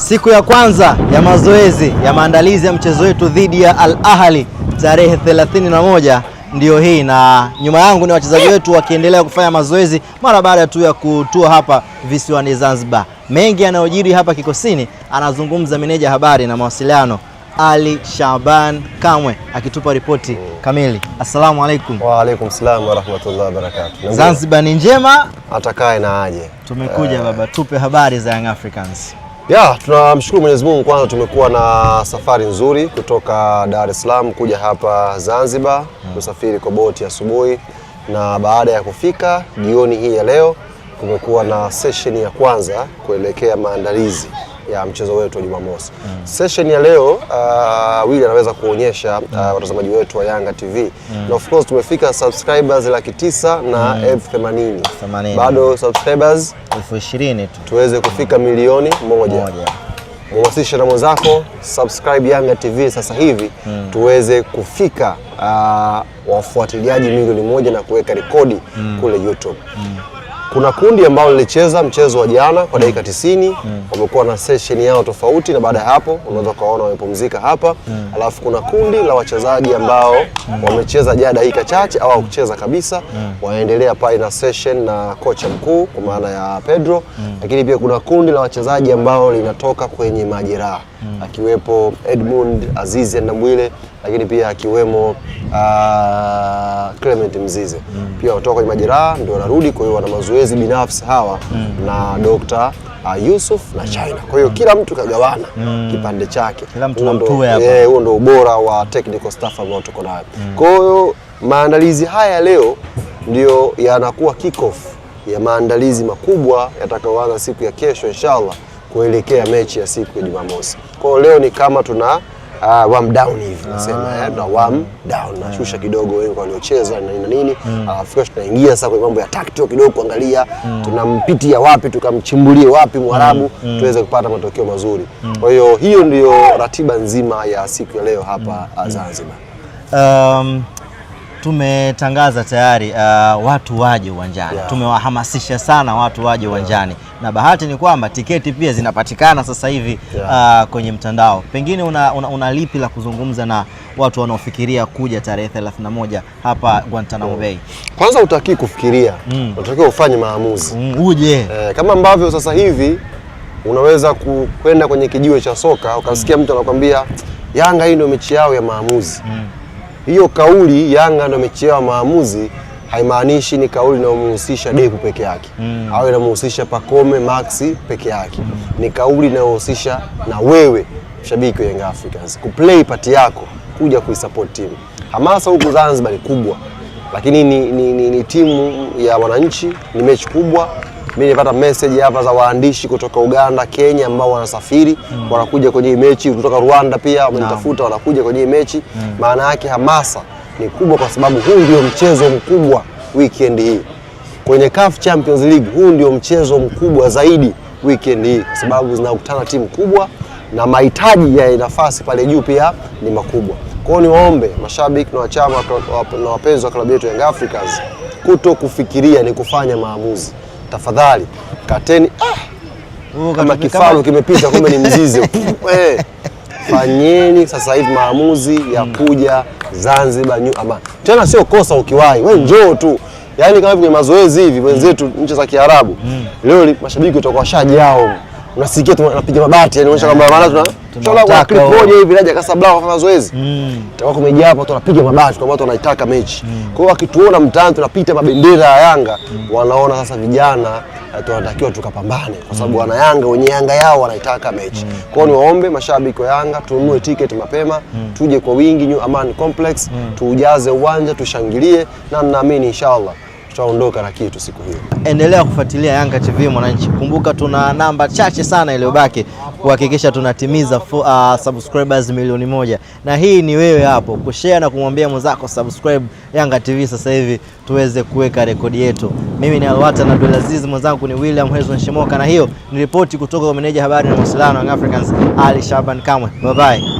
Siku ya kwanza ya mazoezi ya maandalizi ya mchezo wetu dhidi ya Al Ahly tarehe 31 ndio hii, na nyuma yangu ni wachezaji wetu wakiendelea kufanya mazoezi mara baada tu ya kutua hapa visiwani Zanzibar. Mengi yanayojiri hapa kikosini anazungumza meneja habari na mawasiliano Ali Shaban Kamwe akitupa ripoti kamili. Assalamu alaikum. Wa alaikum salam wa rahmatullahi wa barakatuh. Zanzibar ni njema, atakaye na aje. Tumekuja baba, tupe habari za Young Africans. Tunamshukuru Mwenyezi Mungu, kwanza tumekuwa na safari nzuri kutoka Dar es Salaam kuja hapa Zanzibar. Tusafiri kwa boti asubuhi, na baada ya kufika jioni hii ya leo kumekuwa na session ya kwanza kuelekea maandalizi ya mchezo wetu wa Jumamosi. Session ya leo Willy anaweza kuonyesha watazamaji wetu wa Yanga TV. Na of course tumefika subscribers 900,000 na 80,000. Bado subscribers 20,000 tu tuweze kufika milioni moja. Mhamasisha na mwenzako, subscribe Yanga TV sasa hivi tuweze kufika wafuatiliaji milioni 1 na kuweka rekodi kule YouTube. Kuna kundi ambao lilicheza mchezo wa jana kwa dakika 90, wamekuwa na session yao tofauti, na baada ya hapo unaweza kuona wamepumzika hapa. Alafu kuna kundi la wachezaji ambao wamecheza jana dakika chache au kucheza kabisa, waendelea pale na session na kocha mkuu kwa maana ya Pedro. Lakini pia kuna kundi la wachezaji ambao linatoka kwenye majeraha, akiwepo Edmund Azizi Ndambwile, lakini pia akiwemo Clement Mzize. Pia watoka kwenye majeraha ndio wanarudi, kwa hiyo wana mazoezi binafsi hawa na Dr. Yusuf na China. Kwa hiyo kila mtu kagawana kipande chake. Kila mtu namtue hapa. Huo ndio ubora wa technical staff ambao tuko nayo. Kwa hiyo maandalizi haya leo ndio yanakuwa kick off ya maandalizi makubwa yatakayoanza siku ya kesho inshallah kuelekea mechi ya siku ya Jumamosi. Kwa hiyo leo ni kama tuna warm down hivi nasema, na warm down na shusha kidogo wengi waliocheza na nini, alafu tunaingia sasa kwa mambo ya tactical kidogo, kuangalia tunampitia wapi, tukamchimbulie wapi Mwarabu tuweze kupata matokeo mazuri. Kwa hiyo hiyo ndio ratiba nzima ya siku ya leo hapa Zanzibar. Tumetangaza tayari watu waje uwanjani. Tumewahamasisha sana watu waje uwanjani. Na bahati ni kwamba tiketi pia zinapatikana sasa hivi kwenye mtandao. Pengine una lipi la kuzungumza na watu wanaofikiria kuja tarehe 31 hapa Guantanamo Bay? Kwanza utaki kufikiria, unatakiwa ufanye maamuzi. Uje. Kama ambavyo sasa hivi unaweza kwenda kwenye kijiwe cha soka ukasikia mtu anakuambia Yanga hii ndio mechi yao ya maamuzi. Hiyo kauli Yanga ndio mechi yao ya maamuzi haimaanishi ni kauli inayomhusisha Deku peke yake au inamhusisha Pacome Maxi peke yake. Ni kauli inayohusisha na wewe mshabiki wa Young Africans kuplay part yako, kuja kuisupport timu. Hamasa huku Zanzibar ni kubwa, lakini ni timu ya wananchi, ni mechi kubwa. Mimi nilipata message hapa za waandishi kutoka Uganda, Kenya ambao wanasafiri wanakuja kwenye hii mechi, kutoka Rwanda pia wamenitafuta wanakuja kwenye hii mechi. Maana yake hamasa ni kubwa kwa sababu huu ndio mchezo mkubwa weekend hii. Kwenye CAF Champions League huu ndio mchezo mkubwa zaidi weekend hii kwa sababu zinakutana timu kubwa na mahitaji ya nafasi pale juu pia ni makubwa. Kwa hiyo niwaombe mashabiki na wachama na wapenzi wa klabu yetu Young Africans kuto kufikiria, ni kufanya maamuzi. Tafadhali kateni kama kifaru kimepita kumbe ni mzizi. Fanyeni sasa hivi maamuzi ya kuja Zanzibar ama tena sio kosa ukiwahi. Wewe njoo tu. Yaani kama hivi mazoezi hivi wenzetu nchi za Kiarabu. Leo mashabiki watakuwa washajao. Unasikia tunapiga mabati, yani unaonyesha kwamba maana tunataka clip moja hivi naja Casablanca kwa mazoezi. Tutakuwa kumejaa hapa tunapiga mabati kwa watu wanaitaka mechi. Kwa hiyo wakituona mtaani tunapita mabendera ya Yanga, wanaona sasa vijana tunatakiwa tukapambane kwa sababu wana Yanga wenye Yanga yao wanaitaka mechi. Kwa hiyo niwaombe mashabiki wa Yanga tununue tiketi mapema, tuje kwa wingi New Aman Complex, tuujaze uwanja, tushangilie, na naamini inshallah tutaondoka na kitu siku hiyo. Endelea kufuatilia Yanga TV mwananchi. Kumbuka tuna namba chache sana iliyobaki kuhakikisha tunatimiza subscribers milioni 1. Na hii ni wewe hapo kushare na kumwambia mwenzako subscribe Yanga TV sasa hivi tuweze kuweka rekodi yetu. Mimi ni Alwatan Abdulaziz, mwenzangu ni William Hezron Shimoka, na hiyo ni ripoti kutoka kwa meneja habari na mawasiliano Young Africans Ali Shaban Kamwe. Bye bye.